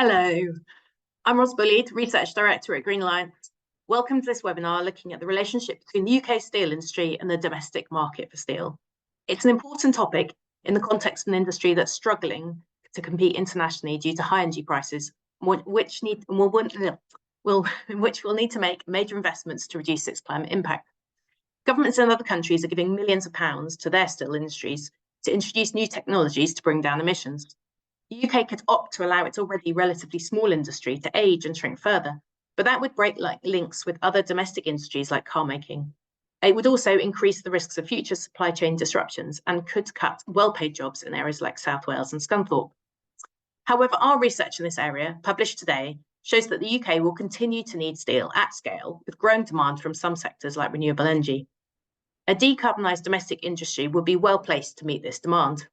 Hello, I'm Ros Bullied, Research Director at Green Alliance. Welcome to this webinar looking at the relationship between the UK steel industry and the domestic market for steel. It's an important topic in the context of an industry that's struggling to compete internationally due to high energy prices, which will need to make major investments to reduce its climate impact. Governments in other countries are giving millions of pounds to their steel industries to introduce new technologies to bring down emissions. The UK could opt to allow its already relatively small industry to age and shrink further, but that would break links with other domestic industries like car making. It would also increase the risks of future supply chain disruptions and could cut well-paid jobs in areas like South Wales and Scunthorpe. However, our research in this area, published today, shows that the UK will continue to need steel at scale, with growing demand from some sectors like renewable energy. A decarbonised domestic industry would be well placed to meet this demand.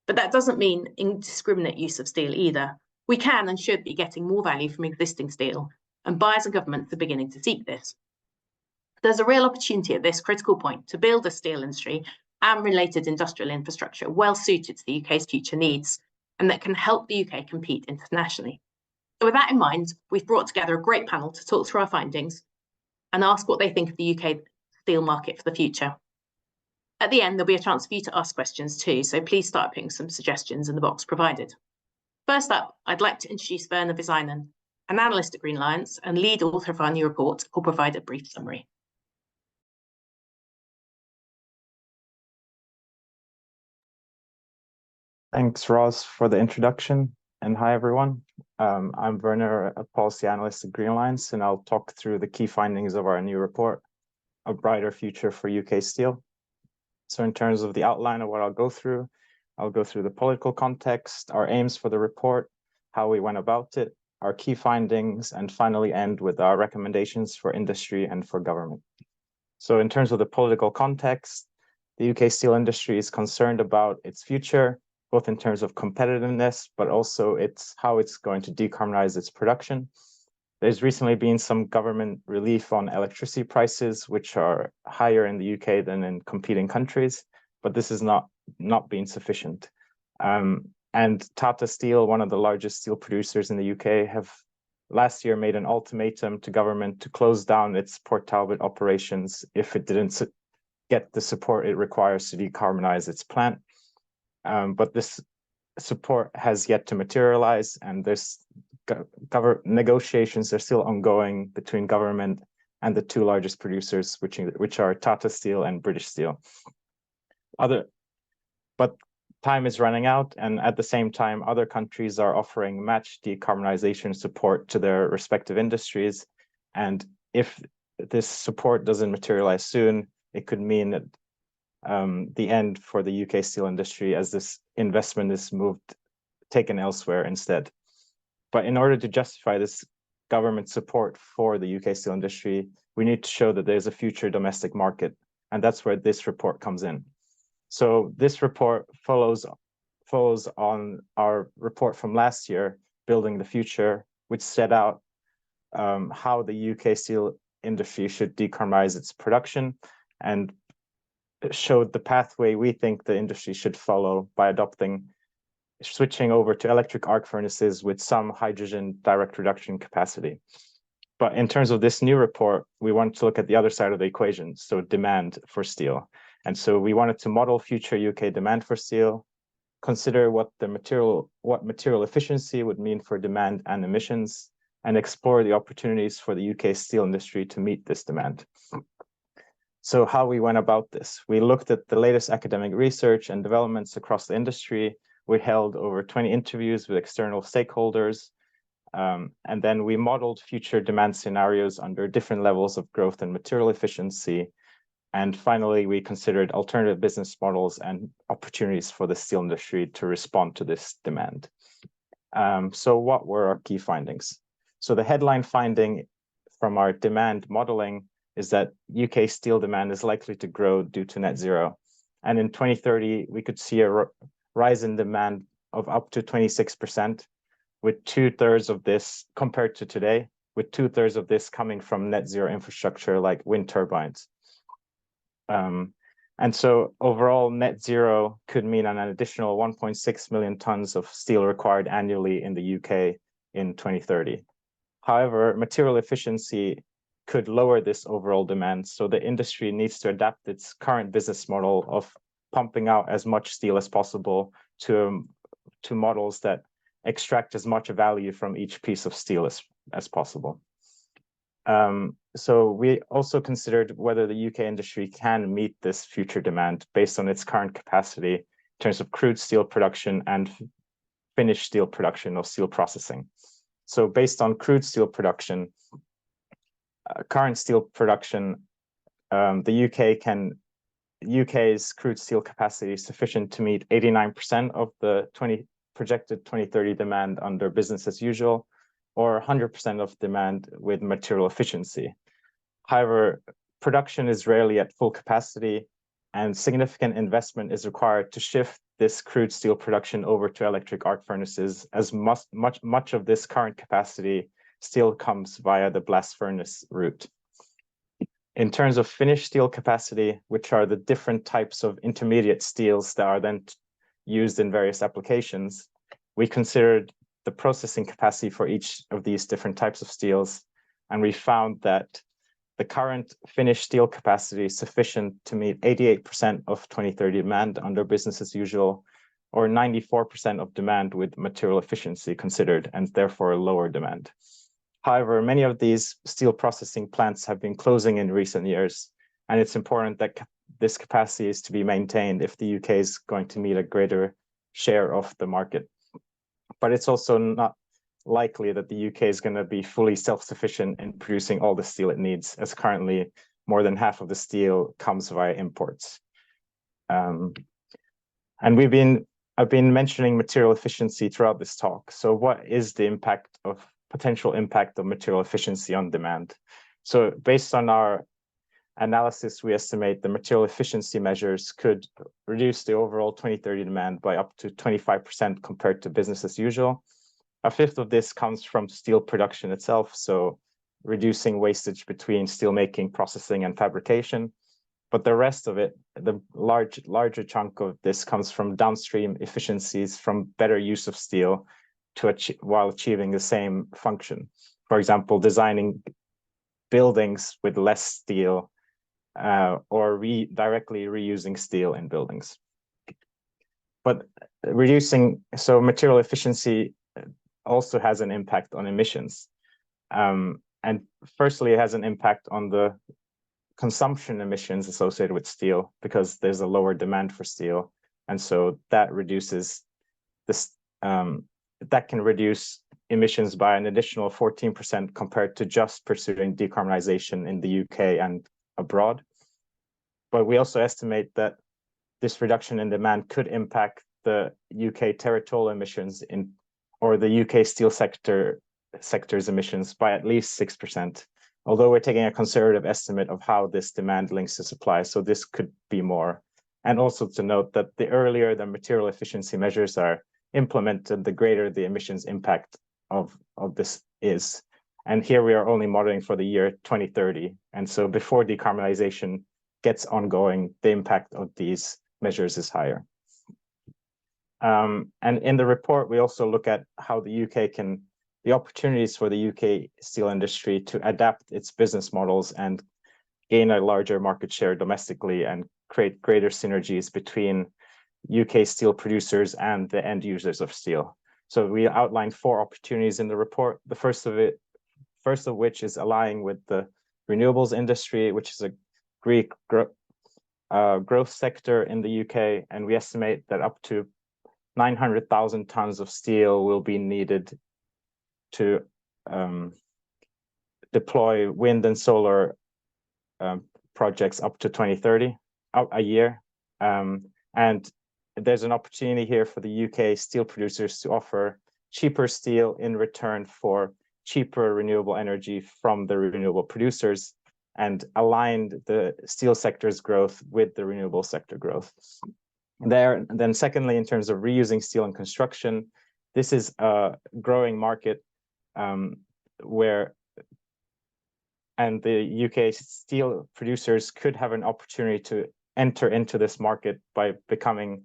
But that doesn't mean indiscriminate use of steel either. We can and should be getting more value from existing steel, and buyers and governments are beginning to seek this. There's a real opportunity at this critical point to build a steel industry and related industrial infrastructure well suited to the UK's future needs, and that can help the UK compete internationally. So with that in mind, we've brought together a great panel to talk through our findings and ask what they think of the UK steel market for the future. At the end, there'll be a chance for you to ask questions too, so please start putting some suggestions in the box provided. First up, I'd like to introduce Werner Visainen, an analyst at Green Alliance and lead author of our new report, who'll provide a brief summary. Thanks, Ross, for the introduction, and hi, everyone. I'm Werner, a policy analyst at Green Alliance, and I'll talk through the key findings of our new report, A Brighter Future for UK Steel. So in terms of the outline of what I'll go through the political context, our aims for the report, how we went about it, our key findings, and finally end with our recommendations for industry and for government. So in terms of the political context, the UK steel industry is concerned about its future, both in terms of competitiveness, but also how it's going to decarbonize its production. There's recently been some government relief on electricity prices, which are higher in the UK than in competing countries, but this has not been sufficient. And Tata Steel, one of the largest steel producers in the UK, have last year made an ultimatum to government to close down its Port Talbot operations if it didn't get the support it requires to decarbonize its plant. But this support has yet to materialize, and there's negotiations are still ongoing between government and the two largest producers, which are Tata Steel and British Steel. But time is running out, and at the same time, other countries are offering matched decarbonization support to their respective industries. And if this support doesn't materialize soon, it could mean that the end for the UK steel industry as this investment is taken elsewhere instead. But in order to justify this government support for the UK steel industry, we need to show that there's a future domestic market, and that's where this report comes in. So this report follows on our report from last year, Building the Future, which set out how the UK steel industry should decarbonize its production and showed the pathway we think the industry should follow by switching over to electric arc furnaces with some hydrogen direct reduction capacity. But in terms of this new report, we want to look at the other side of the equation, so demand for steel. And so we wanted to model future UK demand for steel, consider what material efficiency would mean for demand and emissions, and explore the opportunities for the UK steel industry to meet this demand. So how we went about this, we looked at the latest academic research and developments across the industry. We held over 20 interviews with external stakeholders, and then we modeled future demand scenarios under different levels of growth and material efficiency. And finally, we considered alternative business models and opportunities for the steel industry to respond to this demand. So what were our key findings? So the headline finding from our demand modeling is that UK steel demand is likely to grow due to net zero. And in 2030, we could see a rise in demand of up to 26%, with 2/3 of this compared to today, with 2/3 of this coming from net zero infrastructure like wind turbines. And so overall net zero could mean an additional 1.6 million tons of steel required annually in the UK in 2030. However, material efficiency could lower this overall demand, so the industry needs to adapt its current business model of pumping out as much steel as possible to models that extract as much value from each piece of steel as possible. So we also considered whether the UK industry can meet this future demand based on its current capacity in terms of crude steel production and finished steel production or steel processing. So based on crude steel production, current steel production, the UK's crude steel capacity is sufficient to meet 89% of the projected 2030 demand under business as usual, or 100% of demand with material efficiency. However, production is rarely at full capacity, and significant investment is required to shift this crude steel production over to electric arc furnaces, as much of this current capacity still comes via the blast furnace route. In terms of finished steel capacity, which are the different types of intermediate steels that are then used in various applications, we considered the processing capacity for each of these different types of steels, and we found that the current finished steel capacity is sufficient to meet 88% of 2030 demand under business as usual, or 94% of demand with material efficiency considered, and therefore lower demand. However, many of these steel processing plants have been closing in recent years, and it's important that this capacity is to be maintained if the UK is going to meet a greater share of the market. But it's also not likely that the UK is going to be fully self-sufficient in producing all the steel it needs, as currently more than half of the steel comes via imports. And I've been mentioning material efficiency throughout this talk. So what is the potential impact of material efficiency on demand? So based on our analysis, we estimate the material efficiency measures could reduce the overall 2030 demand by up to 25% compared to business as usual. A fifth of this comes from steel production itself, so reducing wastage between steelmaking, processing, and fabrication. But the rest of it, the larger chunk of this, comes from downstream efficiencies from better use of steel while achieving the same function. For example, designing buildings with less steel, or directly reusing steel in buildings. But material efficiency also has an impact on emissions. And firstly, it has an impact on the consumption emissions associated with steel, because there's a lower demand for steel. And so that reduces this, that can reduce emissions by an additional 14% compared to just pursuing decarbonization in the UK and abroad. But we also estimate that this reduction in demand could impact the UK territorial emissions or the UK steel sector's emissions by at least 6%, although we're taking a conservative estimate of how this demand links to supply, so this could be more. And also to note that the earlier the material efficiency measures are implemented, the greater the emissions impact of this is. And here we are only modeling for the year 2030. And so before decarbonization gets ongoing, the impact of these measures is higher. And in the report, we also look at how the opportunities for the UK steel industry to adapt its business models and gain a larger market share domestically and create greater synergies between UK steel producers and the end users of steel. So we outlined 4 opportunities in the report. The first of which is aligning with the renewables industry, which is a great growth sector in the UK, and we estimate that up to 900,000 tons of steel will be needed to deploy wind and solar projects up to 2030 a year. And there's an opportunity here for the UK steel producers to offer cheaper steel in return for cheaper renewable energy from the renewable producers, and aligned the steel sector's growth with the renewable sector growth. Then secondly, in terms of reusing steel in construction, this is a growing market and the UK steel producers could have an opportunity to enter into this market by becoming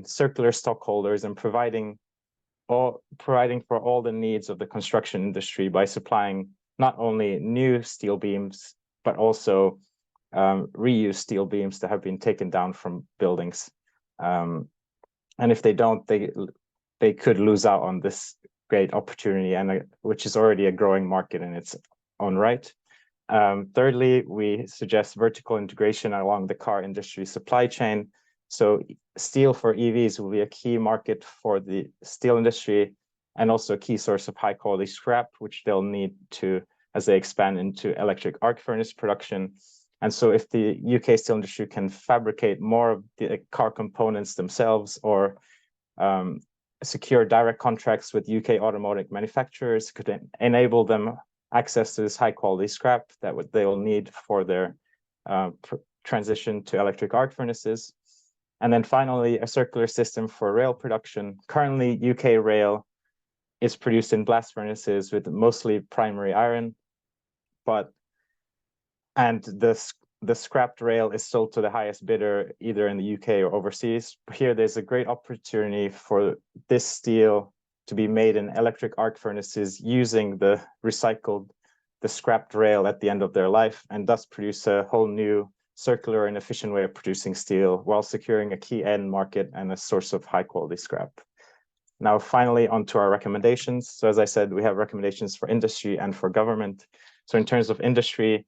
circular stockholders and providing providing for all the needs of the construction industry by supplying not only new steel beams, but also reused steel beams that have been taken down from buildings. And if they don't, they could lose out on this great opportunity, and which is already a growing market in its own right. Thirdly, we suggest vertical integration along the car industry supply chain. So steel for EVs will be a key market for the steel industry, and also a key source of high quality scrap, which they'll need to as they expand into electric arc furnace production. And so if the UK steel industry can fabricate more of the car components themselves, or secure direct contracts with UK automotive manufacturers, could enable them access to this high quality scrap that they will need for their transition to electric arc furnaces. And then finally, a circular system for rail production. Currently, UK rail is produced in blast furnaces with mostly primary iron, and the scrapped rail is sold to the highest bidder, either in the UK or overseas. Here, there's a great opportunity for this steel to be made in electric arc furnaces using the scrapped rail at the end of their life, and thus produce a whole new circular and efficient way of producing steel while securing a key end market and a source of high quality scrap. Now, finally, onto our recommendations. So as I said, we have recommendations for industry and for government. So in terms of industry,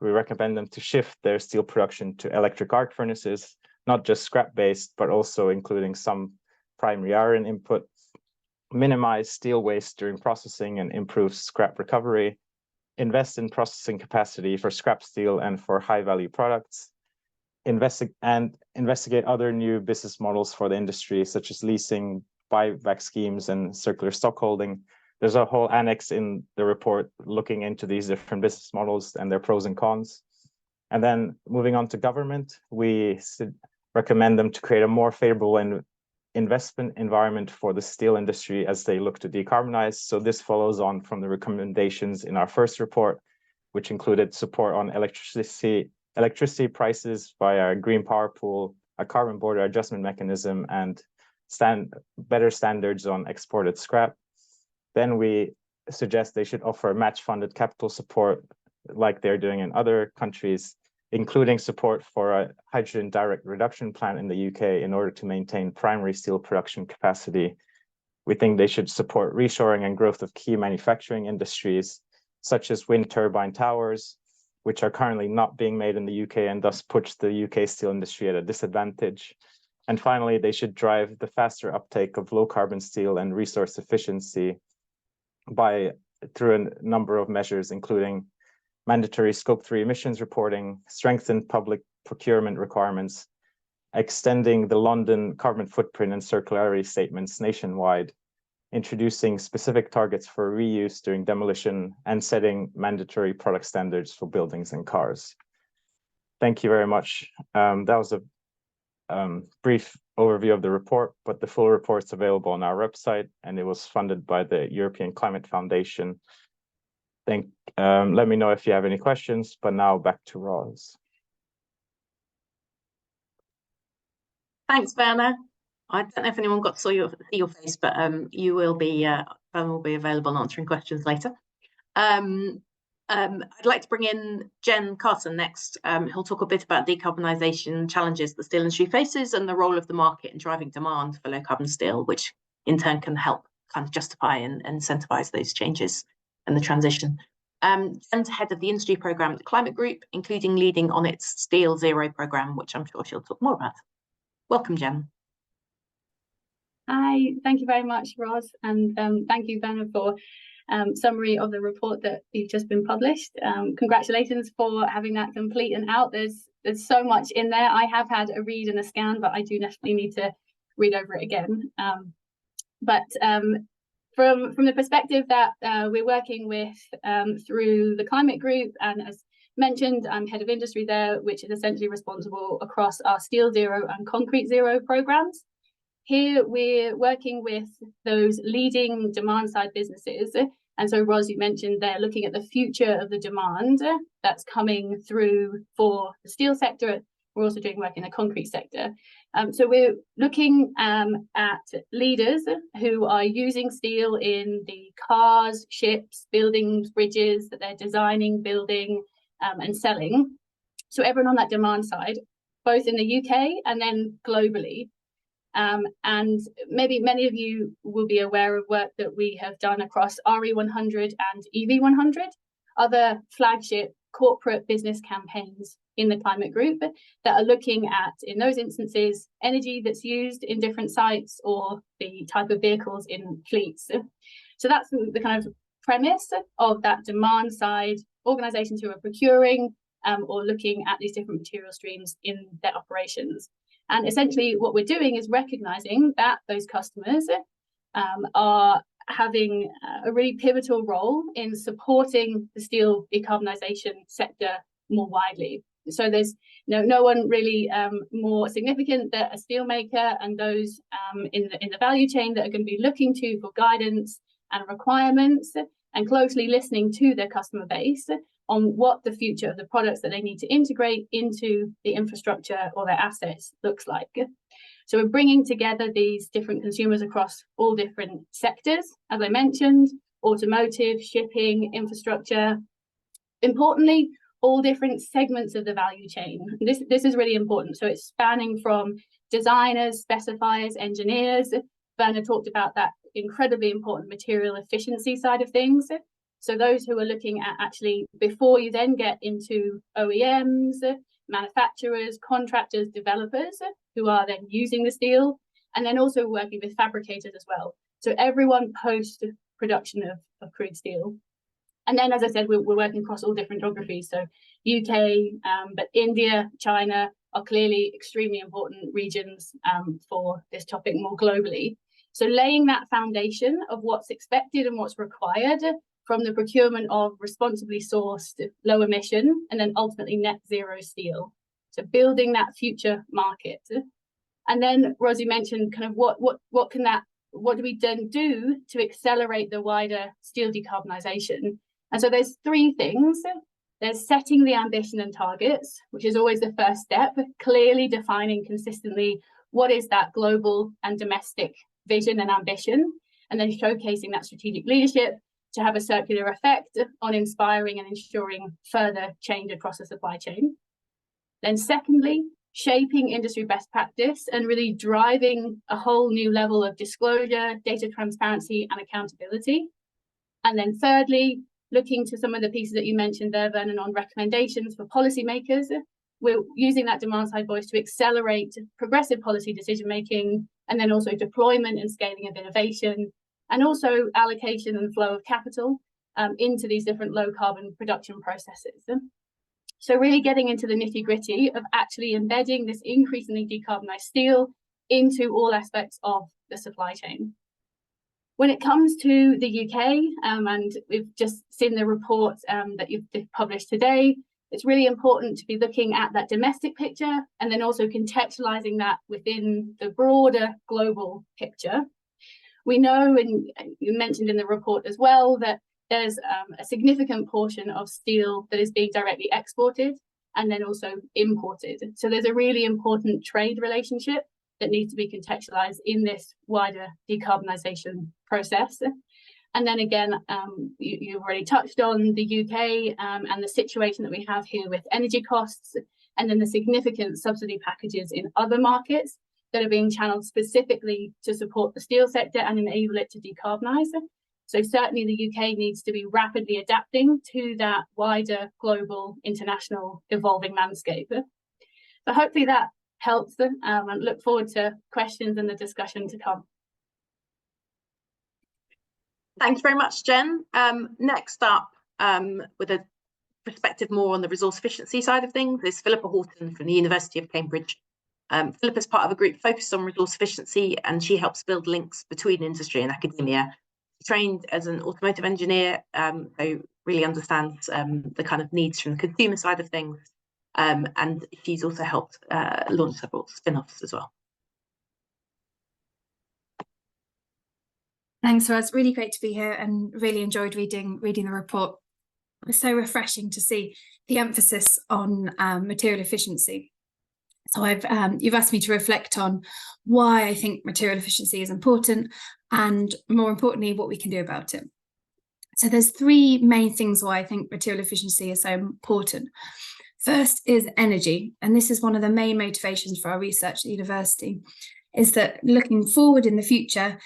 we recommend them to shift their steel production to electric arc furnaces, not just scrap-based, but also including some primary iron input, minimize steel waste during processing and improve scrap recovery, invest in processing capacity for scrap steel and for high-value products, investigate other new business models for the industry, such as leasing, buyback schemes, and circular stockholding. There's a whole annex in the report looking into these different business models and their pros and cons. And then moving on to government, we recommend them to create a more favorable investment environment for the steel industry as they look to decarbonize. So this follows on from the recommendations in our first report, which included support on electricity prices via a green power pool, a carbon border adjustment mechanism, and better standards on exported scrap. Then we suggest they should offer match-funded capital support like they're doing in other countries, including support for a hydrogen direct reduction plant in the UK in order to maintain primary steel production capacity. We think they should support reshoring and growth of key manufacturing industries, such as wind turbine towers, which are currently not being made in the UK and thus puts the UK steel industry at a disadvantage. And finally, they should drive the faster uptake of low carbon steel and resource efficiency through a number of measures, including mandatory Scope 3 emissions reporting, strengthened public procurement requirements, extending the London carbon footprint and circularity statements nationwide, introducing specific targets for reuse during demolition, and setting mandatory product standards for buildings and cars. Thank you very much. That was a brief overview of the report, but the full report is available on our website, and it was funded by the European Climate Foundation. Let me know if you have any questions, but now back to Roz. Thanks, Werner. I don't know if anyone got to see your face, but you will be available answering questions later. I'd like to bring in Jen Carson next. He'll talk a bit about decarbonisation challenges the steel industry faces and the role of the market in driving demand for low carbon steel, which in turn can help kind of justify and incentivise those changes and the transition. Jen's head of the industry programme at the Climate Group, including leading on its Steel Zero programme, which I'm sure she'll talk more about. Welcome, Jen. Hi, thank you very much, Roz, and thank you, Werner, for summary of the report that you've just been published. Congratulations for having that complete and out. There's so much in there. I have had a read and a scan, but I do definitely need to read over it again. From the perspective that we're working with through the Climate Group, and as mentioned, I'm head of industry there, which is essentially responsible across our Steel Zero and Concrete Zero programs. Here we're working with those leading demand side businesses. And so, Roz, you mentioned they're looking at the future of the demand that's coming through for the steel sector we're also doing work in the concrete sector. So we're looking at leaders who are using steel in the cars, ships, buildings, bridges that they're designing, building, and selling. So everyone on that demand side, both in the UK and then globally. And maybe many of you will be aware of work that we have done across RE100 and EV100, other flagship corporate business campaigns in the climate group that are looking at, in those instances, energy that's used in different sites or the type of vehicles in fleets. So that's the kind of premise of that demand side, organisations who are procuring or looking at these different material streams in their operations. And essentially what we're doing is recognising that those customers are having a really pivotal role in supporting the steel decarbonisation sector more widely. So there's no one really more significant than a steelmaker and those in the value chain that are going to be looking to for guidance and requirements and closely listening to their customer base on what the future of the products that they need to integrate into the infrastructure or their assets looks like. So we're bringing together these different consumers across all different sectors, as I mentioned, automotive, shipping, infrastructure. Importantly, all different segments of the value chain. This is really important. So it's spanning from designers, specifiers, engineers. Werner talked about that incredibly important material efficiency side of things. So those who are looking at actually, before you then get into OEMs, manufacturers, contractors, developers who are then using the steel, and then also working with fabricators as well. So everyone post production of crude steel. And then, as I said, we're working across all different geographies. So UK, but India, China are clearly extremely important regions for this topic more globally. So laying that foundation of what's expected and what's required from the procurement of responsibly sourced, low emission, and then ultimately net zero steel. So building that future market. And then Rosie mentioned kind of what do we then do to accelerate the wider steel decarbonisation? And so there's three things. There's setting the ambition and targets, which is always the first step, clearly defining consistently what is that global and domestic vision and ambition, and then showcasing that strategic leadership to have a circular effect on inspiring and ensuring further change across the supply chain. Then secondly, shaping industry best practice and really driving a whole new level of disclosure, data transparency and accountability. And then thirdly, looking to some of the pieces that you mentioned there, Vernon, on recommendations for policymakers. We're using that demand side voice to accelerate progressive policy decision making and then also deployment and scaling of innovation, and also allocation and flow of capital into these different low carbon production processes. So really getting into the nitty gritty of actually embedding this increasingly decarbonised steel into all aspects of the supply chain. When it comes to the UK, and we've just seen the report that you've published today, it's really important to be looking at that domestic picture and then also contextualising that within the broader global picture. We know, and you mentioned in the report as well, that there's a significant portion of steel that is being directly exported and then also imported. So there's a really important trade relationship that needs to be contextualised in this wider decarbonisation process. And then again, you've already touched on the UK and the situation that we have here with energy costs, and then the significant subsidy packages in other markets that are being channeled specifically to support the steel sector and enable it to decarbonise. So certainly the UK needs to be rapidly adapting to that wider global international evolving landscape. So hopefully that helps them, and look forward to questions and the discussion to come. Thank you very much, Jen. Next up, with a perspective more on the resource efficiency side of things, is Philippa Horton from the University of Cambridge. Philippa is part of a group focused on resource efficiency, and she helps build links between industry and academia. She's trained as an automotive engineer, so really understands the kind of needs from the consumer side of things, and she's also helped launch several spin-offs as well. Thanks, Ros. Really great to be here and really enjoyed reading the report. It was so refreshing to see the emphasis on material efficiency. So you've asked me to reflect on why I think material efficiency is important, and more importantly, what we can do about it. So there's three main things why I think material efficiency is so important. First is energy, and this is one of the main motivations for our research at the university, is that looking forward in the future,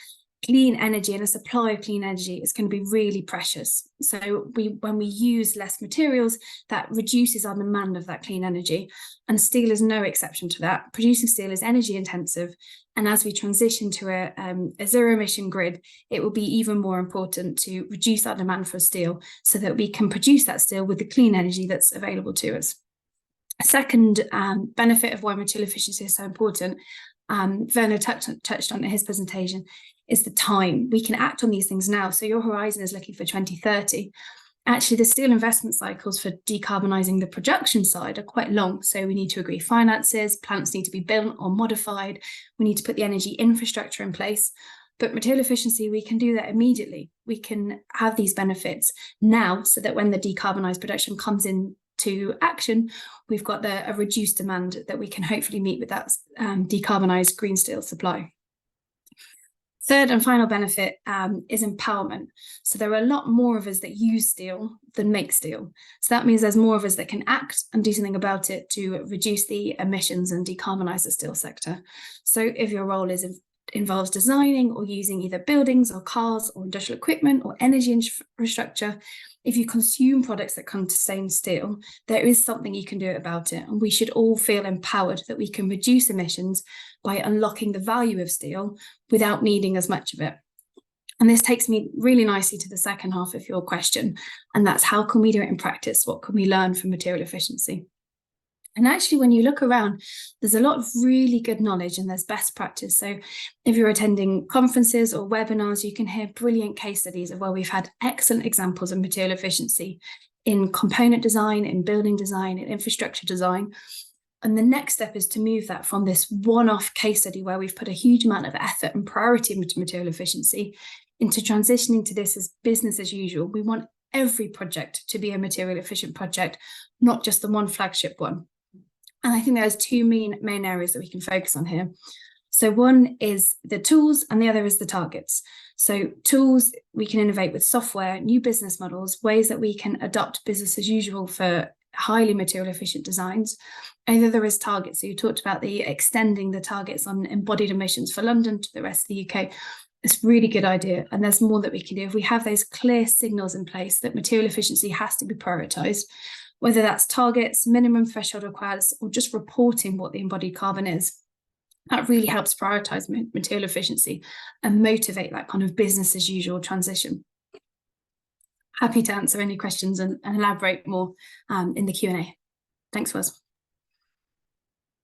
clean energy and a supply of clean energy is going to be really precious. So when we use less materials, that reduces our demand of that clean energy, and steel is no exception to that. Producing steel is energy intensive, and as we transition to a zero emission grid, it will be even more important to reduce our demand for steel so that we can produce that steel with the clean energy that's available to us. A second benefit of why material efficiency is so important, Werner touched on in his presentation, is the time. We can act on these things now. So your horizon is looking for 2030. Actually, the steel investment cycles for decarbonising the production side are quite long. So we need to agree finances, plants need to be built or modified. We need to put the energy infrastructure in place. But material efficiency, we can do that immediately. We can have these benefits now so that when the decarbonised production comes into action, we've got a reduced demand that we can hopefully meet with that decarbonised green steel supply. Third and final benefit is empowerment. So there are a lot more of us that use steel than make steel. So that means there's more of us that can act and do something about it to reduce the emissions and decarbonise the steel sector. So if your role involves designing or using either buildings or cars or industrial equipment or energy infrastructure, if you consume products that contain steel, there is something you can do about it. And we should all feel empowered that we can reduce emissions by unlocking the value of steel without needing as much of it. And this takes me really nicely to the second half of your question, and that's how can we do it in practice? What can we learn from material efficiency? And actually, when you look around, there's a lot of really good knowledge and there's best practice. So if you're attending conferences or webinars, you can hear brilliant case studies of where we've had excellent examples of material efficiency in component design, in building design, in infrastructure design. And the next step is to move that from this one-off case study where we've put a huge amount of effort and priority into material efficiency into transitioning to this as business as usual. We want every project to be a material efficient project, not just the one flagship one. And I think there's two main areas that we can focus on here. So one is the tools and the other is the targets. So tools, we can innovate with software, new business models, ways that we can adopt business as usual for highly material efficient designs. And the other is targets. So you talked about the extending the targets on embodied emissions for London to the rest of the UK. It's a really good idea. And there's more that we can do. If we have those clear signals in place that material efficiency has to be prioritised, whether that's targets, minimum threshold requirements, or just reporting what the embodied carbon is, that really helps prioritise material efficiency and motivate that kind of business as usual transition. Happy to answer any questions and elaborate more in the Q&A. Thanks, Wes.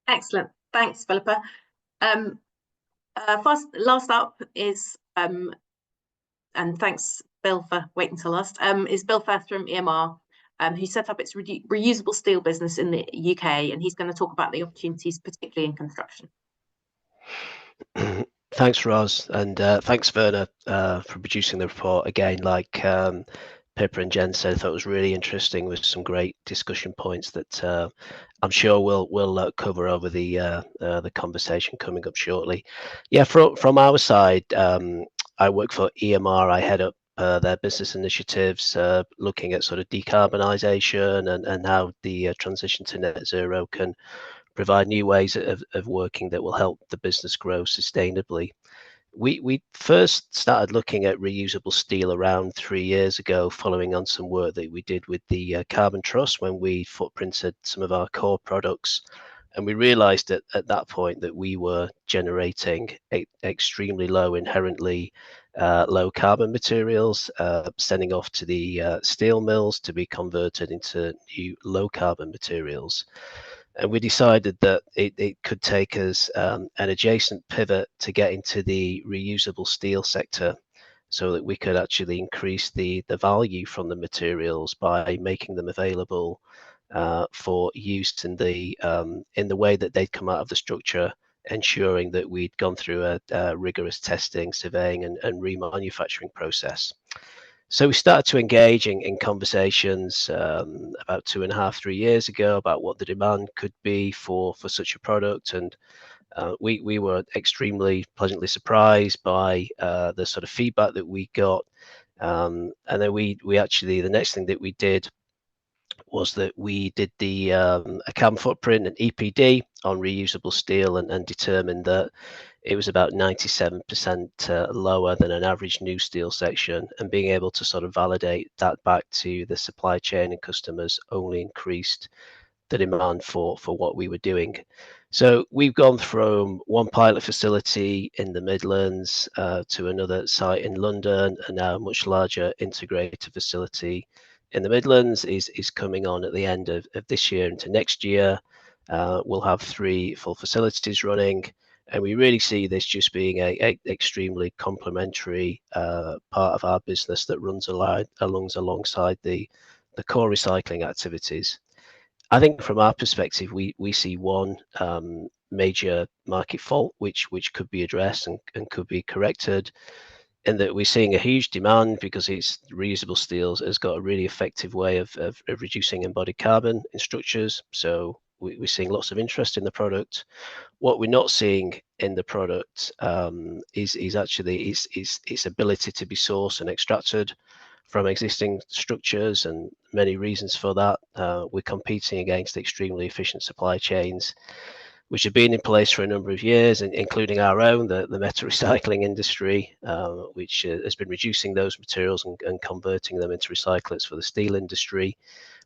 Excellent. Thanks, Philippa. Last up is, and thanks, Bill, for waiting till last, is Bill Firth from EMR. Who set up its reusable steel business in the UK, and he's going to talk about the opportunities, particularly in construction. Thanks, Ros, and thanks, Werner, for producing the report. Again, like Pippa and Jen said, I thought it was really interesting with some great discussion points that I'm sure we'll cover over the conversation coming up shortly. Yeah, from our side, I work for EMR. I head up their business initiatives, looking at sort of decarbonisation and how the transition to net zero can provide new ways of working that will help the business grow sustainably. We first started looking at reusable steel around 3 years ago, following on some work that we did with the Carbon Trust when we footprinted some of our core products. And we realised at that point that we were generating extremely low, inherently low carbon materials, sending off to the steel mills to be converted into new low carbon materials. And we decided that it could take us an adjacent pivot to get into the reusable steel sector so that we could actually increase the value from the materials by making them available for use in the way that they'd come out of the structure, ensuring that we'd gone through a rigorous testing, surveying and remanufacturing process. So we started to engage in conversations about 2.5-3 years ago about what the demand could be for such a product, and we were extremely pleasantly surprised by the sort of feedback that we got. And then we actually, the next thing that we did was that we did a carbon footprint and EPD on reusable steel, and determined that it was about 97% lower than an average new steel section, and being able to sort of validate that back to the supply chain and customers only increased the demand for what we were doing. So we've gone from one pilot facility in the Midlands to another site in London, and now a much larger integrated facility in the Midlands is coming on at the end of this year into next year. We'll have 3 full facilities running, and we really see this just being a extremely complementary part of our business that runs alongside the core recycling activities. I think from our perspective, we see one major market fault which could be addressed and could be corrected, in that we're seeing a huge demand because it's reusable steels has got a really effective way of reducing embodied carbon in structures. So we're seeing lots of interest in the product. What we're not seeing in the product is actually its ability to be sourced and extracted from existing structures, and many reasons for that. We're competing against extremely efficient supply chains, which have been in place for a number of years, including our own, the metal recycling industry, which has been reducing those materials and converting them into recyclates for the steel industry.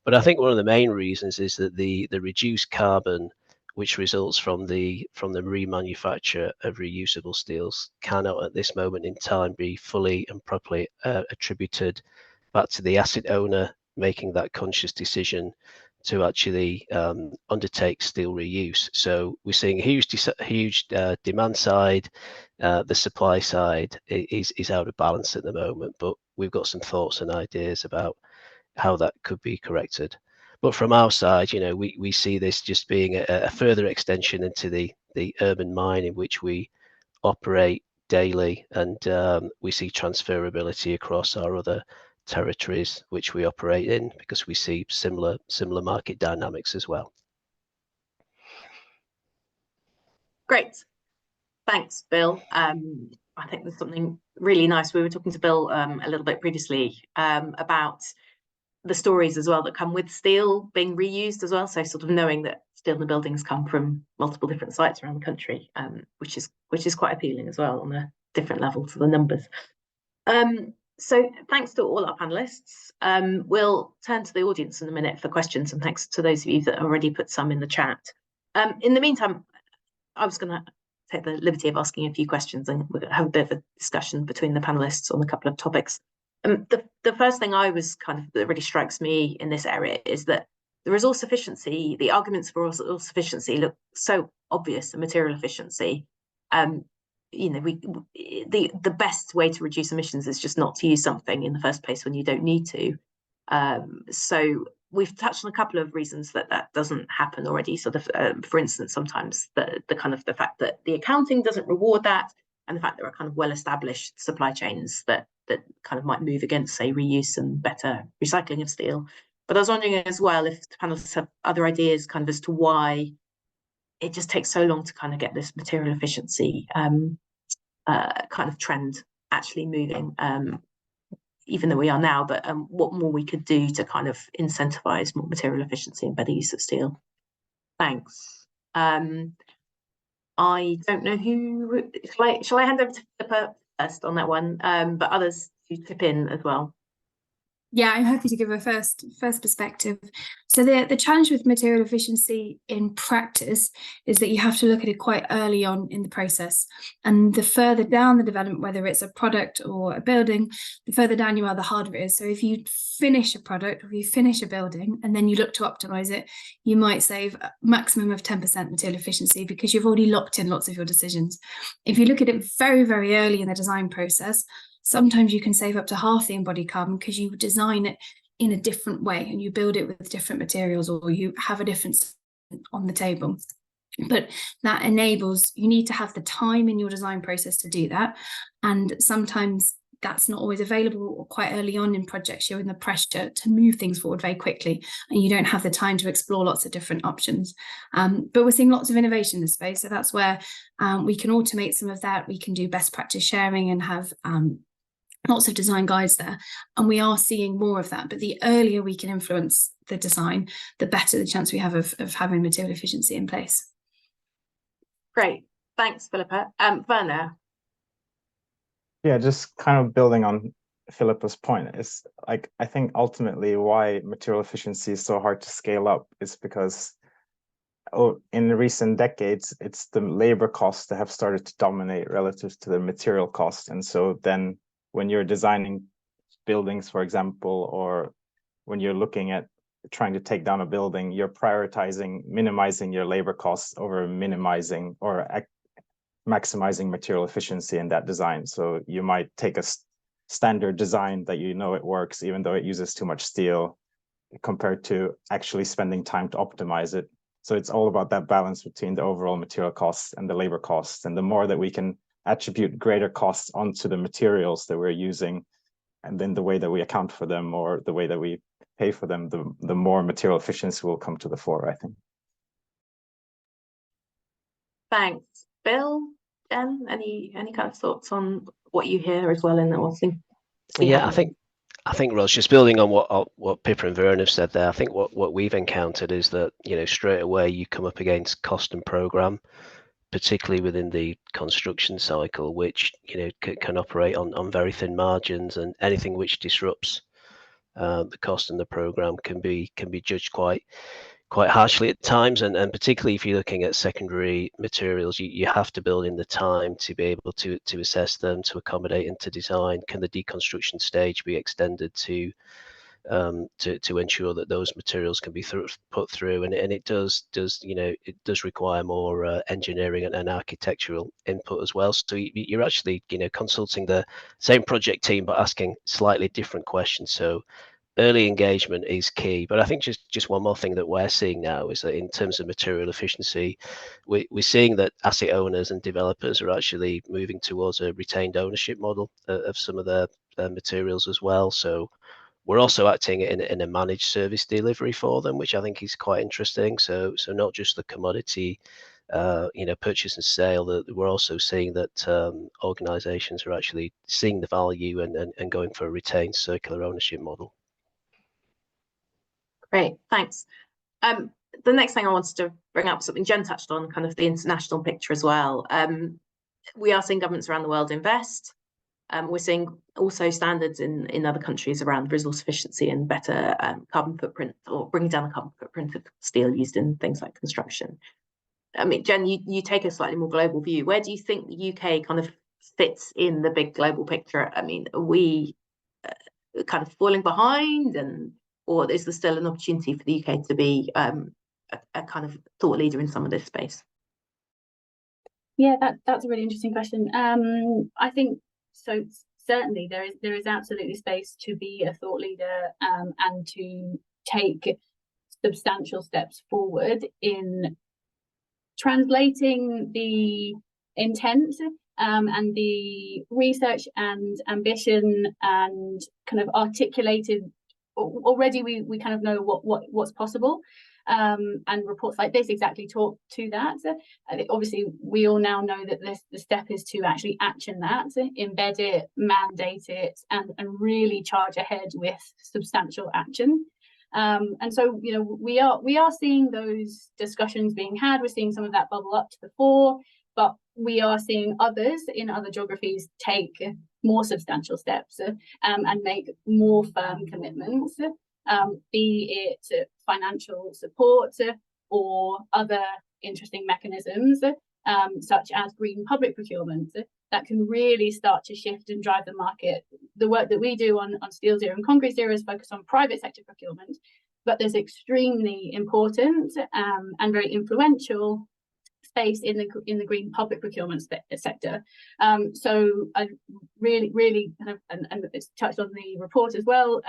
But I think one of the main reasons is that the reduced carbon which results from the remanufacture of reusable steels cannot at this moment in time be fully and properly attributed back to the asset owner making that conscious decision to actually undertake steel reuse. So we're seeing a huge demand side. The supply side is out of balance at the moment, but we've got some thoughts and ideas about how that could be corrected. But from our side, we see this just being a further extension into the urban mine in which we operate daily, and we see transferability across our other territories which we operate in, because we see similar market dynamics as well. Great, thanks, Bill. I think there's something really nice. We were talking to Bill a little bit previously about the stories as well that come with steel being reused as well. So sort of knowing that steel in the buildings come from multiple different sites around the country, which is quite appealing as well on a different level to the numbers. So thanks to all our panelists. We'll turn to the audience in a minute for questions, and thanks to those of you that already put some in the chat. In the meantime, I was going to take the liberty of asking a few questions, and we're going to have a bit of a discussion between the panelists on a couple of topics. The first thing that really strikes me in this area is that the resource efficiency, the arguments for resource efficiency look so obvious, and material efficiency. The best way to reduce emissions is just not to use something in the first place when you don't need to. So we've touched on a couple of reasons that doesn't happen already. Sort of, for instance, sometimes the fact that the accounting doesn't reward that, and the fact there are kind of well-established supply chains that kind of might move against, say, reuse and better recycling of steel. But I was wondering as well if the panelists have other ideas kind of as to why it just takes so long to kind of get this material efficiency kind of trend actually moving, even though we are now, but what more we could do to kind of incentivize more material efficiency and better use of steel. Thanks. I don't know who, shall I hand over to Philippa first on that one, but others to chip in as well? Yeah, I'm happy to give a first perspective. So the challenge with material efficiency in practice is that you have to look at it quite early on in the process. And the further down the development, whether it's a product or a building, the further down you are, the harder it is. So if you finish a product or you finish a building and then you look to optimize it, you might save a maximum of 10% material efficiency because you've already locked in lots of your decisions. If you look at it very, very early in the design process, sometimes you can save up to half the embodied carbon because you design it in a different way and you build it with different materials, or you have a difference on the table. But that enables, you need to have the time in your design process to do that. And sometimes that's not always available, or quite early on in projects, you're in the pressure to move things forward very quickly, and you don't have the time to explore lots of different options. But we're seeing lots of innovation in this space, so that's where we can automate some of that. We can do best practice sharing and have lots of design guides there, and we are seeing more of that. But the earlier we can influence the design, the better the chance we have of having material efficiency in place. Great, thanks, Philippa. Werner. Yeah, just kind of building on Philippa's point, is like, I think ultimately why material efficiency is so hard to scale up is because in recent decades, it's the labor costs that have started to dominate relative to the material cost. And so then when you're designing buildings, for example, or when you're looking at trying to take down a building, you're prioritizing minimizing your labor costs over minimizing or maximizing material efficiency in that design. So you might take a standard design that you know it works, even though it uses too much steel, compared to actually spending time to optimize it. So it's all about that balance between the overall material costs and the labor costs. And the more that we can attribute greater costs onto the materials that we're using, and then the way that we account for them or the way that we pay for them, the more material efficiency will come to the fore, I think. Thanks. Bill, Jen, any kind of thoughts on what you hear as well in that one thing? Yeah, I think Ross, just building on what Pippa and Vern have said there, I think what we've encountered is that, you know, straight away you come up against cost and program, particularly within the construction cycle, which, you know, can operate on very thin margins, and anything which disrupts the cost and the program can be judged quite harshly at times, and particularly if you're looking at secondary materials, you have to build in the time to be able to assess them, to accommodate and to design. Can the deconstruction stage be extended to ensure that those materials can be put through, and it does you know, it does require more engineering and architectural input as well. So you're actually, you know, consulting the same project team but asking slightly different questions. So early engagement is key. But I think just one more thing that we're seeing now is that in terms of material efficiency, we're seeing that asset owners and developers are actually moving towards a retained ownership model of some of their materials as well. So we're also acting in a managed service delivery for them, which I think is quite interesting. So not just the commodity, you know, purchase and sale, that we're also seeing that organizations are actually seeing the value and going for a retained circular ownership model. Great, thanks. The next thing I wanted to bring up, something Jen touched on, kind of the international picture as well. We are seeing governments around the world invest. We're seeing also standards in other countries around resource efficiency and better carbon footprint, or bringing down the carbon footprint of steel used in things like construction. I mean, Jen, you take a slightly more global view. Where do you think the UK kind of fits in the big global picture? I mean, are we kind of falling behind, or is there still an opportunity for the UK to be a kind of thought leader in some of this space? Yeah, that's a really interesting question. I think so. Certainly, there is absolutely space to be a thought leader and to take substantial steps forward in translating the intent and the research and ambition and kind of articulated. Already we kind of know what's possible, and reports like this exactly talk to that. Obviously we all now know that the step is to actually action that, embed it, mandate it, and really charge ahead with substantial action. And so, you know, we are seeing those discussions being had. We're seeing some of that bubble up to the fore, but we are seeing others in other geographies take more substantial steps and make more firm commitments, be it financial support or other interesting mechanisms, such as green public procurement, that can really start to shift and drive the market. The work that we do on Steel Zero and Concrete Zero is focused on private sector procurement, but there's extremely important and very influential space in the green public procurement sector. So I really kind of, and it's touched on the report as well,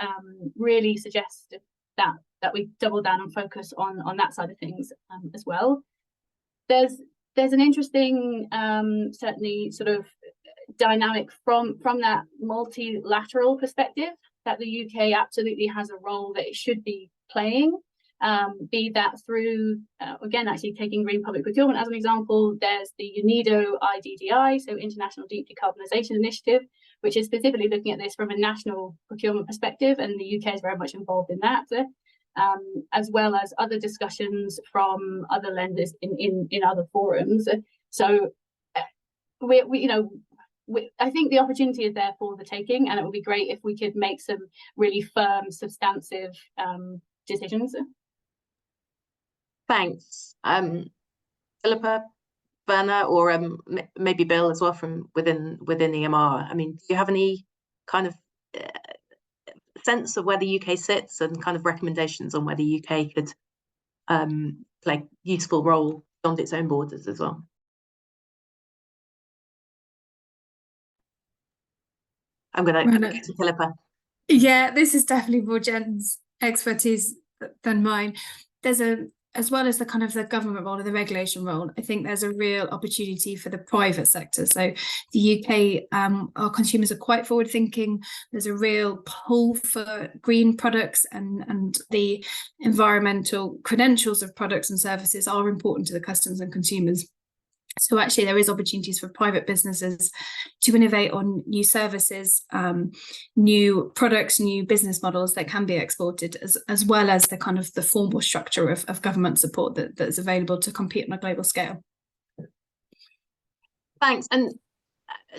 really suggest that we double down and focus on that side of things as well. There's an interesting certainly sort of dynamic from that multilateral perspective, that the UK absolutely has a role that it should be playing, be that through, again, actually taking green public procurement as an example. There's the UNIDO IDDI, so International Deep Decarbonisation Initiative, which is specifically looking at this from a national procurement perspective, and the UK is very much involved in that, as well as other discussions from other lenders in other forums. So I think the opportunity is there for the taking, and it would be great if we could make some really firm, substantive decisions. Thanks. Philippa, Werner, or maybe Bill as well from within EMR. I mean, do you have any kind of sense of where the UK sits and kind of recommendations on where the UK could play a useful role beyond its own borders as well? I'm going to go to Philippa. Yeah, this is definitely more Jen's expertise than mine. There's as well as the kind of the government role or the regulation role, I think there's a real opportunity for the private sector. So the UK, our consumers are quite forward thinking. There's a real pull for green products, and the environmental credentials of products and services are important to the customers and consumers. So actually there is opportunities for private businesses to innovate on new services, new products, new business models that can be exported, as well as the kind of the formal structure of government support that is available to compete on a global scale. Thanks. And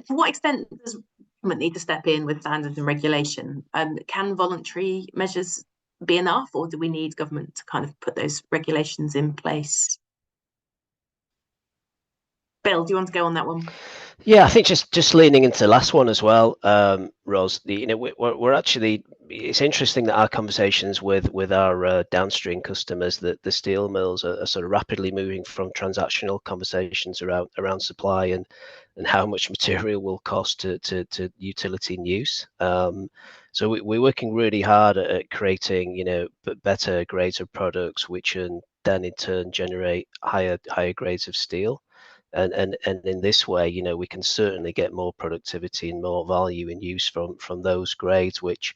to what extent does government need to step in with standards and regulation? Can voluntary measures be enough, or do we need government to kind of put those regulations in place? Bill, do you want to go on that one? Yeah, I think just leaning into the last one as well, Ros. We're actually, it's interesting that our conversations with our downstream customers, that the steel mills are sort of rapidly moving from transactional conversations around supply and how much material will cost to utility and use. So we're working really hard at creating, better grades of products, which then in turn generate higher grades of steel. And in this way, we can certainly get more productivity and more value in use from those grades, which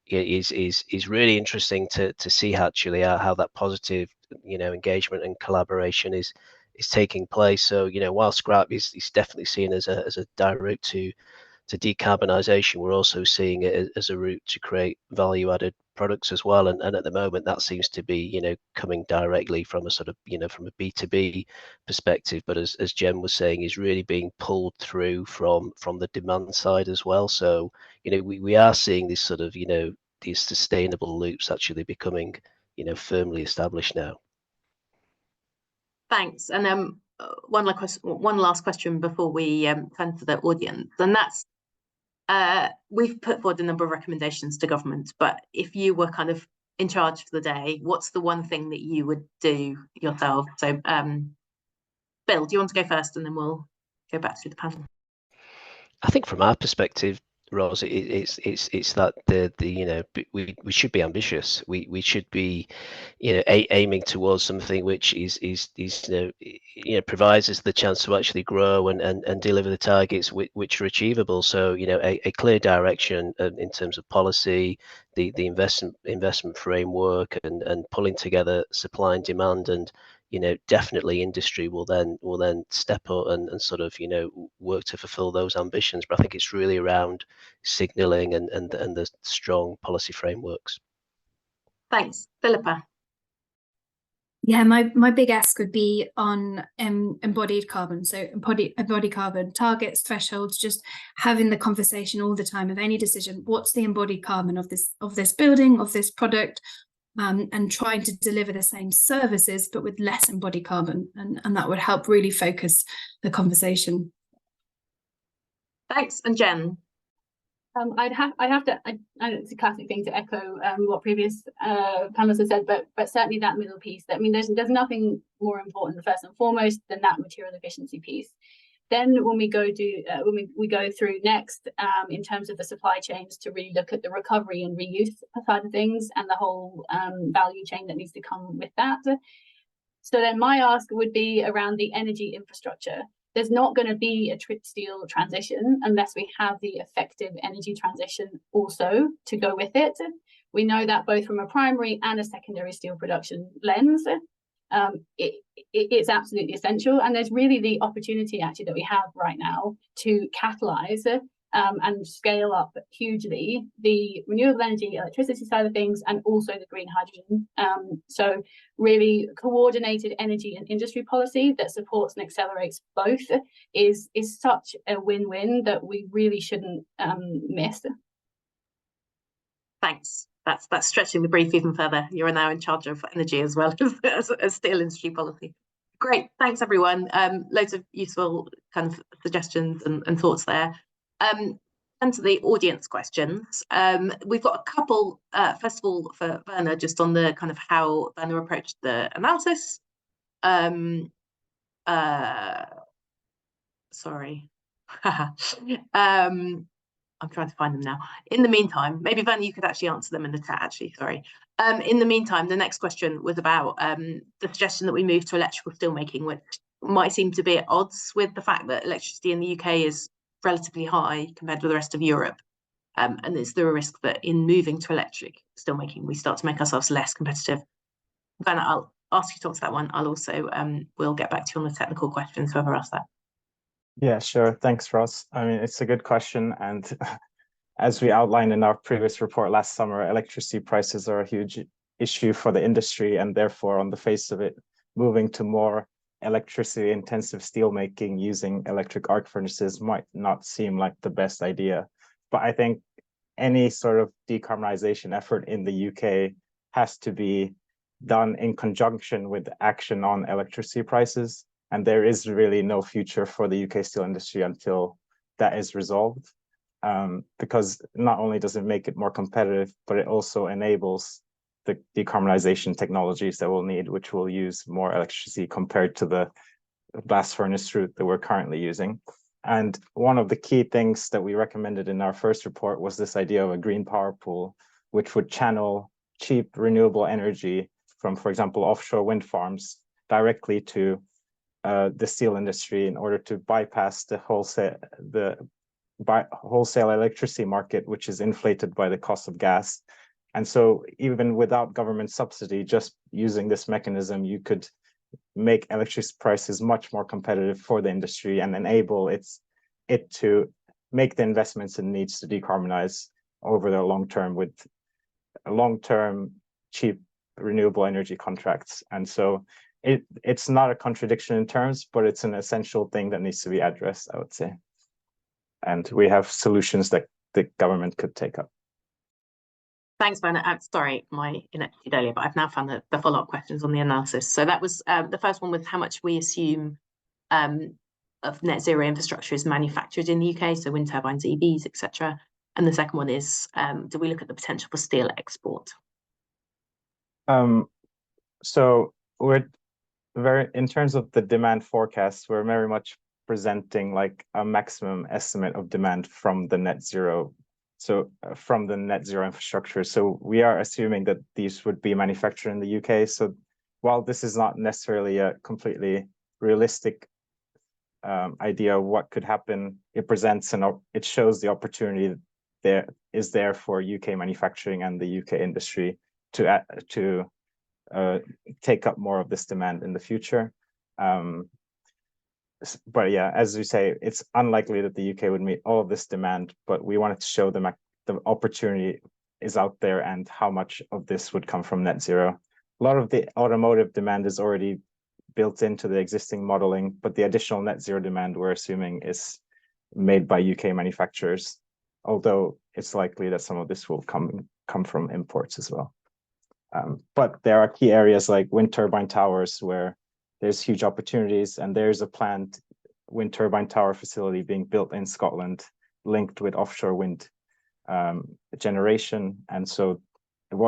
is really interesting to see actually how that positive engagement and collaboration is taking place. So while scrap is definitely seen as a direct route to decarbonisation, we're also seeing it as a route to create value added products as well, and at the moment that seems to be coming directly from a sort of from a B2B perspective, but as Jen was saying, is really being pulled through from the demand side as well. So we are seeing this sort of these sustainable loops actually becoming firmly established now. Thanks. And one last question before we turn to the audience, and that's we've put forward a number of recommendations to government, but if you were kind of in charge for the day, what's the one thing that you would do yourself? So Bill, do you want to go first, and then we'll go back through the panel? I think from our perspective, Ros, it's that we should be ambitious. We should be aiming towards something which is provides us the chance to actually grow and deliver the targets which are achievable. So a clear direction in terms of policy, the investment framework, and pulling together supply and demand, and definitely industry will then step up and sort of work to fulfill those ambitions. But I think it's really around signalling and the strong policy frameworks. Thanks. Philippa. Yeah, my big ask would be on embodied carbon. So embodied carbon targets, thresholds, just having the conversation all the time of any decision. What's the embodied carbon of this building, of this product? And trying to deliver the same services but with less embodied carbon, and that would help really focus the conversation. Thanks. And Jen? It's a classic thing to echo what previous panelists have said, but certainly that middle piece. I mean, there's nothing more important first and foremost than that material efficiency piece. Then when we go through next in terms of the supply chains, to really look at the recovery and reuse side of things and the whole value chain that needs to come with that. So then my ask would be around the energy infrastructure. there's not going to be a steel transition unless we have the effective energy transition also to go with it. We know that both from a primary and a secondary steel production lens, it's absolutely essential. And there's really the opportunity actually that we have right now to catalyze and scale up hugely the renewable energy, electricity side of things, and also the green hydrogen. So really coordinated energy and industry policy that supports and accelerates both is such a win-win that we really shouldn't miss. Thanks. That's stretching the brief even further. You're now in charge of energy as well as steel industry policy. Great, thanks everyone. Loads of useful kind of suggestions and thoughts there. And to the audience questions, we've got a couple, first of all, for Werner, just on the kind of how Werner approached the analysis. Sorry. I'm trying to find them now. In the meantime, maybe Werner, you could actually answer them in the chat, actually, sorry. In the meantime, the next question was about the suggestion that we move to electrical steelmaking, which might seem to be at odds with the fact that electricity in the UK is relatively high compared with the rest of Europe. And is there a risk that in moving to electric steelmaking, we start to make ourselves less competitive? Werner, I'll ask you to answer that one. I'll also, we'll get back to you on the technical questions, whoever asked that. Yeah, sure. Thanks, Ross. I mean, it's a good question. And as we outlined in our previous report last summer, electricity prices are a huge issue for the industry. And therefore, on the face of it, moving to more electricity intensive steelmaking using electric arc furnaces might not seem like the best idea. But I think any sort of decarbonization effort in the UK has to be done in conjunction with action on electricity prices. And there is really no future for the UK steel industry until that is resolved, because not only does it make it more competitive, but it also enables the decarbonization technologies that we'll need, which will use more electricity compared to the blast furnace route that we're currently using. And one of the key things that we recommended in our first report was this idea of a green power pool, which would channel cheap renewable energy from, for example, offshore wind farms directly to the steel industry in order to bypass the wholesale electricity market, which is inflated by the cost of gas. And so even without government subsidy, just using this mechanism, you could make electricity prices much more competitive for the industry and enable it to make the investments it needs to decarbonize over the long term with long-term cheap renewable energy contracts. And so it's not a contradiction in terms, but it's an essential thing that needs to be addressed, I would say. And we have solutions that the government could take up. Thanks, Werner. Sorry, my ineptitude earlier, but I've now found the follow-up questions on the analysis. So that was the first one was how much we assume of net zero infrastructure is manufactured in the UK, so wind turbines, EVs, etc. And the second one is, do we look at the potential for steel export? So we're in terms of the demand forecast, we're very much presenting like a maximum estimate of demand from the net zero. So from the net zero infrastructure. So we are assuming that these would be manufactured in the UK. So while this is not necessarily a completely realistic idea of what could happen, it presents it shows the opportunity there is there for UK manufacturing and the UK industry to take up more of this demand in the future. But yeah, as you say, it's unlikely that the UK would meet all of this demand, but we wanted to show the opportunity is out there and how much of this would come from net zero. A lot of the automotive demand is already built into the existing modeling, but the additional net zero demand we're assuming is made by UK manufacturers, although it's likely that some of this will come from imports as well. But there are key areas like wind turbine towers where there's huge opportunities, and there's a planned wind turbine tower facility being built in Scotland linked with offshore wind generation. And so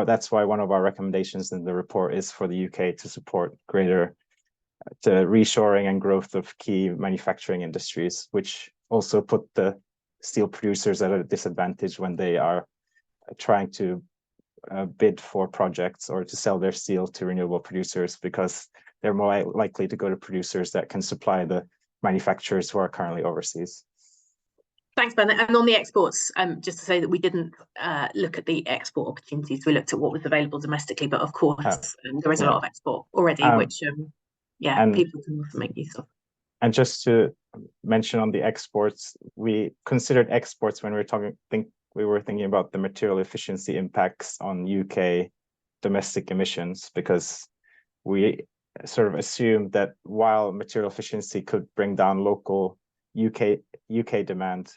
that's why one of our recommendations in the report is for the UK to support greater reshoring and growth of key manufacturing industries, which also put the steel producers at a disadvantage when they are trying to bid for projects or to sell their steel to renewable producers, because they're more likely to go to producers that can supply the manufacturers who are currently overseas. Thanks, Bernard. And on the exports, just to say that we didn't look at the export opportunities. We looked at what was available domestically, but of course, there is a lot of export already, which, people can often make use of. And just to mention on the exports, we considered exports when we were thinking about the material efficiency impacts on UK domestic emissions, because we sort of assumed that while material efficiency could bring down local UK demand,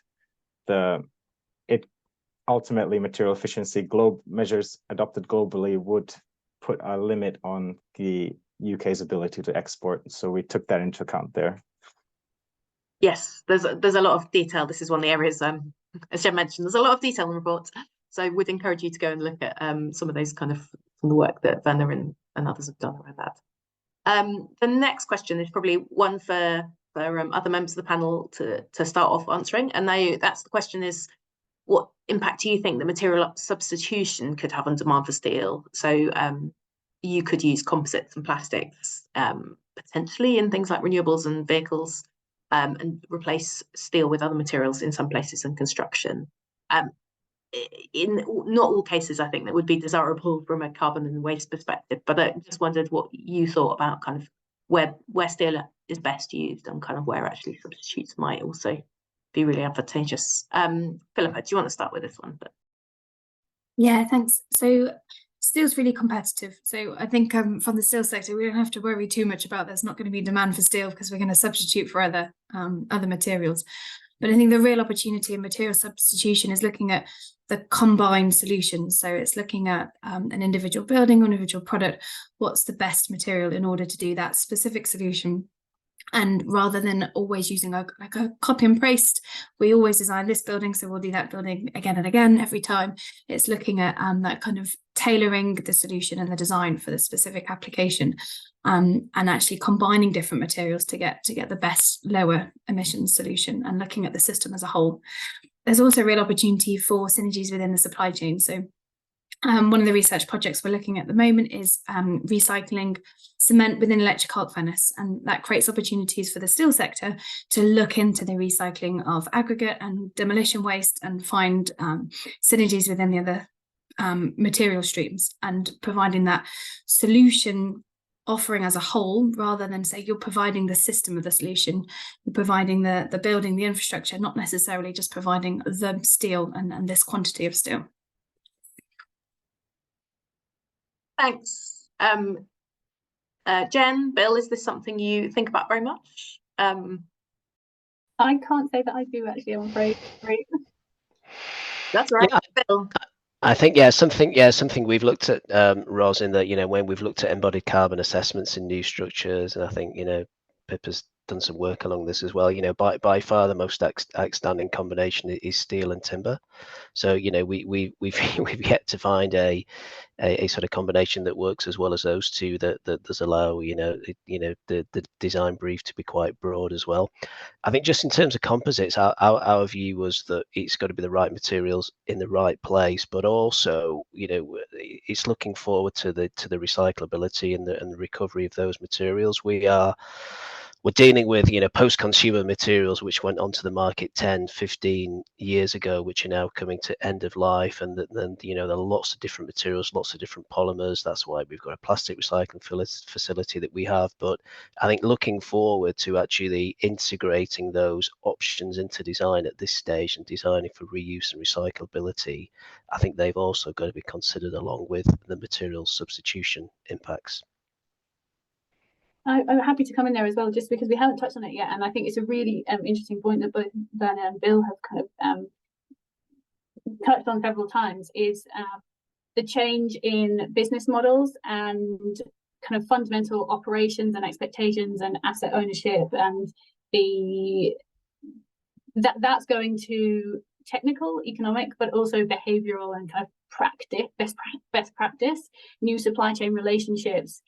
ultimately material efficiency measures adopted globally would put a limit on the UK's ability to export. So we took that into account there. Yes, there's a lot of detail. This is one of the areas, as Jen mentioned, there's a lot of detail in the report. So I would encourage you to go and look at some of those kind of from the work that Werner and others have done around that. The next question is probably one for other members of the panel to start off answering. And that's the question is, what impact do you think the material substitution could have on demand for steel? So you could use composites and plastics potentially in things like renewables and vehicles, and replace steel with other materials in some places in construction. In not all cases, I think that would be desirable from a carbon and waste perspective, but I just wondered what you thought about kind of where steel is best used and kind of where actually substitutes might also be really advantageous. Philippa, do you want to start with this one? Yeah, thanks. So steel's really competitive. So I think from the steel sector, we don't have to worry too much about there's not going to be demand for steel because we're going to substitute for other materials. But I think the real opportunity in material substitution is looking at the combined solutions. So it's looking at an individual building or individual product, what's the best material in order to do that specific solution. And rather than always using a copy and paste, we always design this building, so we'll do that building again and again every time. It's looking at that kind of tailoring the solution and the design for the specific application, and actually combining different materials to get the best lower emissions solution and looking at the system as a whole. There's also a real opportunity for synergies within the supply chain. So one of the research projects we're looking at the moment is recycling cement within electric arc furnace, and that creates opportunities for the steel sector to look into the recycling of aggregate and demolition waste and find synergies within the other material streams, and providing that solution offering as a whole, rather than say you're providing the system of the solution, you're providing the building, the infrastructure, not necessarily just providing the steel and this quantity of steel. Thanks. Jen, Bill, is this something you think about very much? I can't say that I do actually, I'm afraid. That's right, yeah. Bill. I think something we've looked at, Ros, in that when we've looked at embodied carbon assessments in new structures, and I think Pippa's done some work along this as well. By far the most outstanding combination is steel and timber. So we've yet to find a sort of combination that works as well as those two that does allow the design brief to be quite broad as well. I think just in terms of composites, our view was that it's got to be the right materials in the right place, but also it's looking forward to the recyclability and the recovery of those materials. We're dealing with post-consumer materials which went onto the market 10-15 years ago, which are now coming to end of life, and then there are lots of different materials, lots of different polymers. That's why we've got a plastic recycling facility that we have. But I think looking forward to actually integrating those options into design at this stage and designing for reuse and recyclability, I think they've also got to be considered along with the material substitution impacts. I'm happy to come in there as well, just because we haven't touched on it yet, and I think it's a really interesting point that both Werner and Bill have kind of touched on several times, is the change in business models and kind of fundamental operations and expectations and asset ownership, and that's going to technical, economic, but also behavioral and kind of best practice, new supply chain relationships.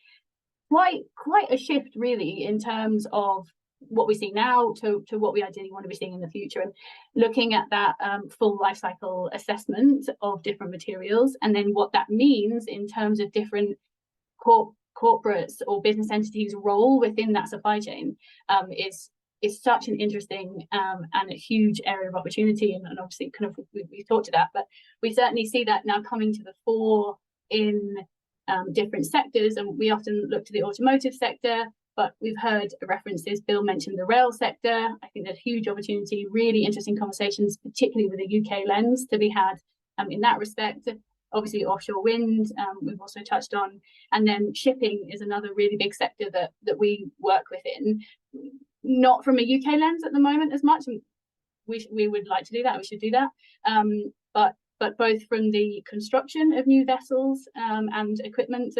Quite a shift really in terms of what we see now to what we ideally want to be seeing in the future, and looking at that full life cycle assessment of different materials, and then what that means in terms of different corporates or business entities' role within that supply chain is is such an interesting and a huge area of opportunity, and obviously kind of we've talked to that, but we certainly see that now coming to the fore in different sectors, and we often look to the automotive sector, but we've heard references. Bill mentioned the rail sector. I think there's huge opportunity, really interesting conversations, particularly with a UK lens to be had in that respect. Obviously offshore wind, we've also touched on, and then shipping is another really big sector that we work within. Not from a UK lens at the moment as much. We would like to do that. We should do that. But both from the construction of new vessels and equipment,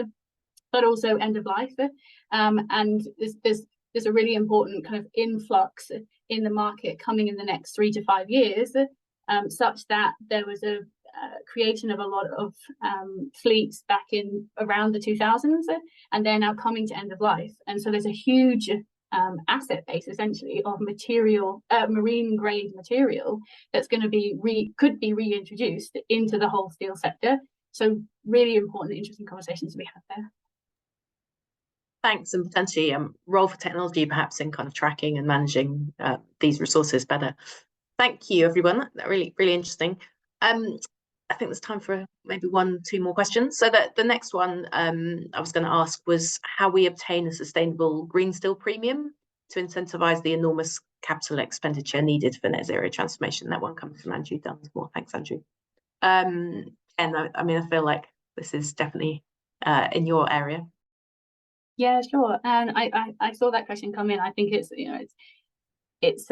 but also end of life. And there's a really important kind of influx in the market coming in the next 3 to 5 years, such that there was a creation of a lot of fleets back in around the 2000s, and they're now coming to end of life. And so there's a huge asset base essentially of material, marine grade material, that's going to be could be reintroduced into the whole steel sector. So really important, interesting conversations to be had there. Thanks, and potentially role for technology perhaps in kind of tracking and managing these resources better. Thank you, everyone. That really interesting. I think there's time for maybe 1-2 more questions. So that the next one I was going to ask was how we obtain a sustainable green steel premium to incentivize the enormous capital expenditure needed for net zero transformation. That one comes from Andrew Dunsmore. Thanks, Andrew. And I mean, I feel like this is definitely in your area. Yeah, sure. And I saw that question come in. I think it's, you know, it's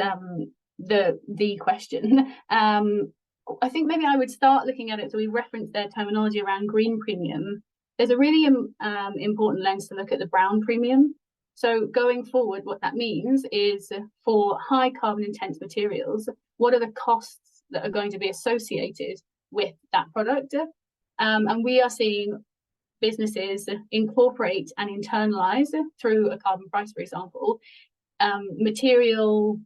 the question. I think maybe I would start looking at it. So we referenced their terminology around green premium. There's a really important lens to look at the brown premium. So going forward, what that means is for high carbon intense materials, what are the costs that are going to be associated with that product? And we are seeing businesses incorporate and internalize through a carbon price, for example, material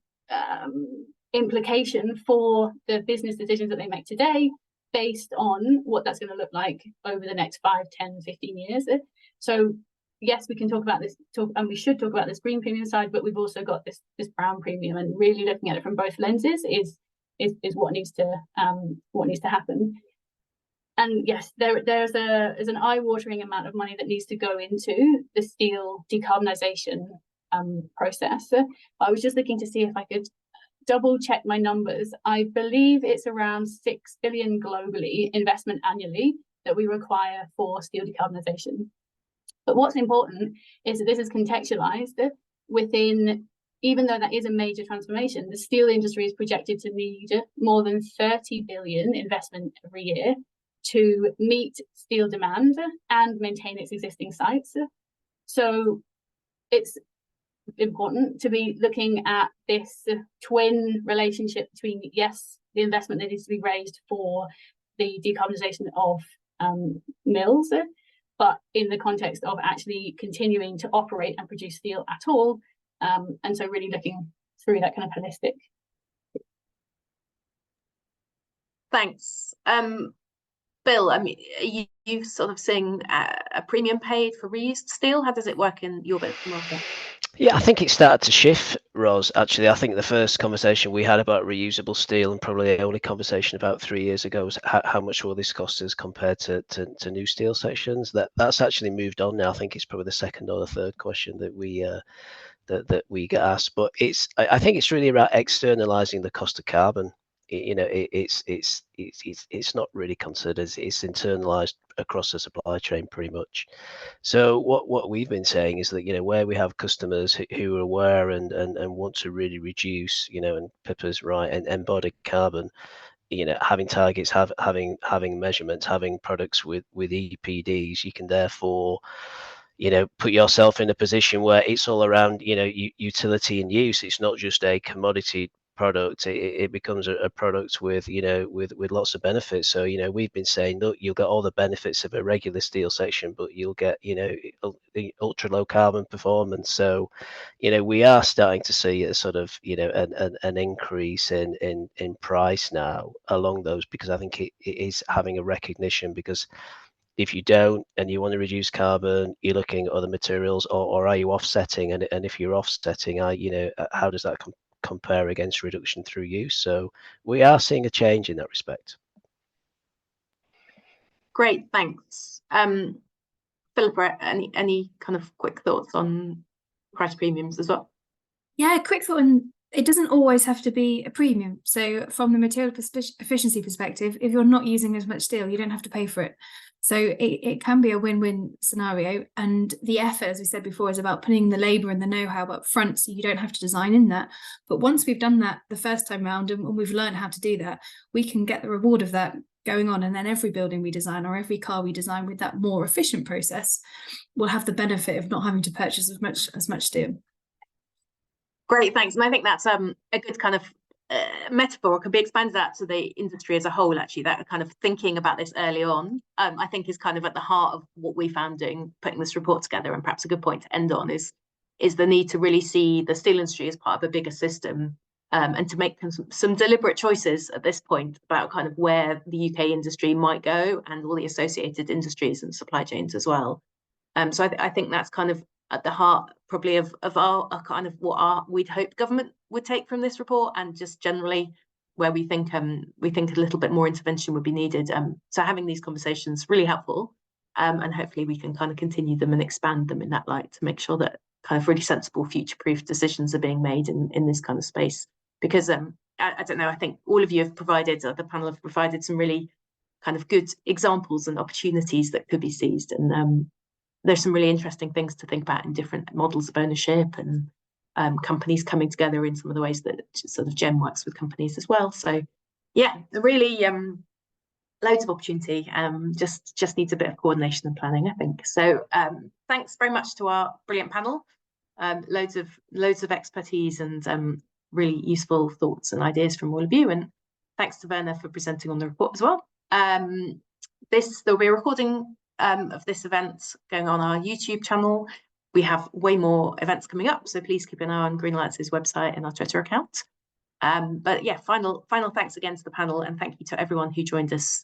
implication for the business decisions that they make today based on what that's going to look like over the next 5, 10, 15 years. So yes, we can talk about this, and we should talk about this green premium side, but we've also got this brown premium, and really looking at it from both lenses is what needs to happen. And yes, there's an eye-watering amount of money that needs to go into the steel decarbonisation process. I was just looking to see if I could double check my numbers. I believe it's around 6 billion globally investment annually that we require for steel decarbonisation. But what's important is that this is contextualised within, even though that is a major transformation, the steel industry is projected to need more than 30 billion investment every year to meet steel demand and maintain its existing sites. So it's important to be looking at this twin relationship between, yes, the investment that needs to be raised for the decarbonisation of mills, but in the context of actually continuing to operate and produce steel at all. And so really looking through that kind of holistic. Thanks. Bill, I mean, are you sort of seeing a premium paid for reused steel? How does it work in your bit of the market? Yeah, I think it started to shift, Ros. Actually, I think the first conversation we had about reusable steel, and probably the only conversation about 3 years ago, was how much will this cost us compared to new steel sections. That's actually moved on now. I think it's probably the second or the third question that we that we get asked. But I think it's really about externalizing the cost of carbon. You know, it's not really considered. It's internalized across the supply chain pretty much. So what we've been saying is that, you know, where we have customers who are aware and want to really reduce, you know, and Pippa's right, and embodied carbon, you know, having targets, having measurements, having products with EPDs, you can therefore, you know, put yourself in a position where it's all around, you know, utility and use. It's not just a commodity product. It becomes a product with, you know, with lots of benefits. So, you know, we've been saying, look, you'll get all the benefits of a regular steel section, but you'll get, you know, the ultra low carbon performance. So, you know, we are starting to see a sort of, you know, an increase in price now along those, because I think it is having a recognition, because if you don't and you want to reduce carbon, you're looking at other materials, or are you offsetting? And if you're offsetting, how does that compare against reduction through use? So we are seeing a change in that respect. Great, thanks. Philippa, any kind of quick thoughts on price premiums as well? Yeah, quick thought, and it doesn't always have to be a premium. So from the material efficiency perspective, if you're not using as much steel, you don't have to pay for it. So it can be a win-win scenario. And the effort, as we said before, is about putting the labour and the know-how up front, so you don't have to design in that. But once we've done that the first time round and we've learned how to do that, we can get the reward of that going on. And then every building we design or every car we design with that more efficient process will have the benefit of not having to purchase as much steel. Great, thanks. And I think that's a good kind of metaphor, can be expanded out to the industry as a whole, actually. That kind of thinking about this early on, I think is kind of at the heart of what we found doing, putting this report together. And perhaps a good point to end on is the need to really see the steel industry as part of a bigger system, and to make some deliberate choices at this point about kind of where the UK industry might go and all the associated industries and supply chains as well. So I think that's kind of at the heart probably of our kind of what we'd hope government would take from this report, and just generally where we think a little bit more intervention would be needed. So having these conversations really helpful, and hopefully we can kind of continue them and expand them in that light to make sure that kind of really sensible future-proof decisions are being made in this kind of space. Because I don't know, I think all of you have provided, or the panel have provided, some really kind of good examples and opportunities that could be seized, and there's some really interesting things to think about in different models of ownership, and companies coming together in some of the ways that sort of Jem works with companies as well. So yeah, really loads of opportunity, just needs a bit of coordination and planning, I think. So thanks very much to our brilliant panel, loads of expertise and really useful thoughts and ideas from all of you, and thanks to Werner for presenting on the report as well. There'll be a recording of this event going on our YouTube channel. We have way more events coming up, so please keep an eye on Green Alliance's website and our Twitter account. But yeah, final thanks again to the panel, and thank you to everyone who joined us